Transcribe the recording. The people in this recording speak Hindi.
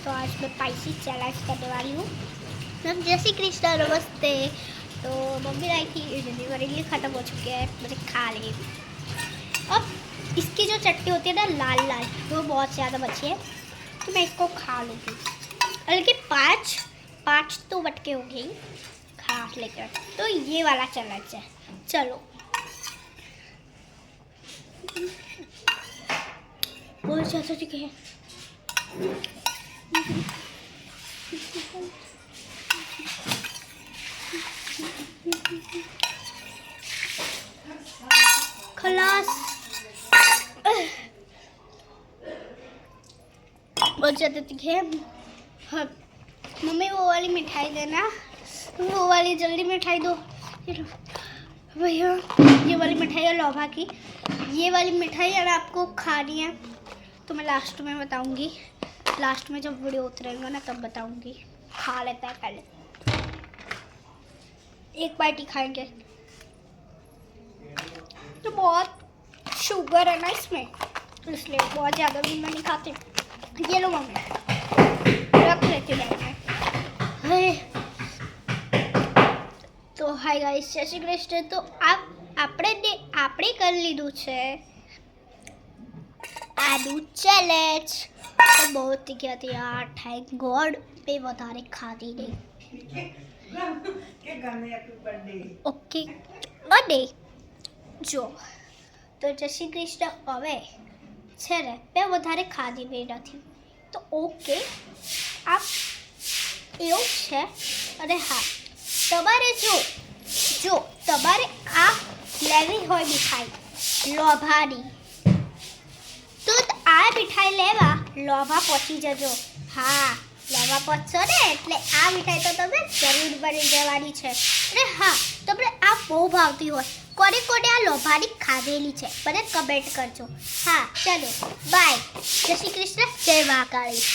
तो आज मैं स्पाइसी चैलेंज करने वाली हूँ। मैम जय श्री कृष्ण, नमस्ते। तो मम्मी लाई थी इडली, मेरे लिए ख़त्म हो चुके हैं, मुझे खा ली। अब इसकी जो चटनी होती है ना लाल लाल, वो बहुत ज़्यादा बची है तो मैं इसको खा लूँगी। लेकिन पाँच तो बटके हो गई खा लेकर। तो ये वाला चैलेंज है, चलो। बहुत ज़्यादा दिखे हैं। खलास, बहुत ज़्यादा दिखे हैं। हाँ, मम्मी वो वाली मिठाई देना, वो वाली जल्दी मिठाई दो भैया। ये वाली मिठाई है लोभा की, ये वाली मिठाई अगर आपको खानी है तो मैं लास्ट में बताऊंगी। लास्ट में जब वीडियो उतरेगा ना तब बताऊंगी। खा लेता है पहले, एक बाइट ही खाएंगे। तो बहुत शुगर है ना इसमें, इसलिए बहुत ज़्यादा भी मैं नहीं खाती। ये लो मम्मी, रख लेती हूँ। तो हाय गाइस, जय श्री कृष्ण। तो આપણે કરી લીધું છે આદુ ચેલેન્જ। તો बहुत तीखी હતી यार, थैंक गॉड पे વધારે ખાધી નહીં। ઓકે બર્થડે જો તો જય શ્રી કૃષ્ણ। હવે છે ને મેં વધારે ખાધી બી નથી, તો ઓકે આ એવું છે। અને હા, તમારે જો તમારે આ લેવી હોય મીઠાઈ લોભાની, તો આ મીઠાઈ લેવા લોભા પહોંચી જજો। હા, લોભા પહોંચશો ને એટલે આ મીઠાઈ તો તમે જરૂર બની જવાની છે। અને હા, તમને આ બહુ ભાવતી હોય, કોને કોને આ લોભાની ખાધેલી છે મને કમેન્ટ કરજો। હા ચલો બાય, જય શ્રી કૃષ્ણ, જય મહાકાળી।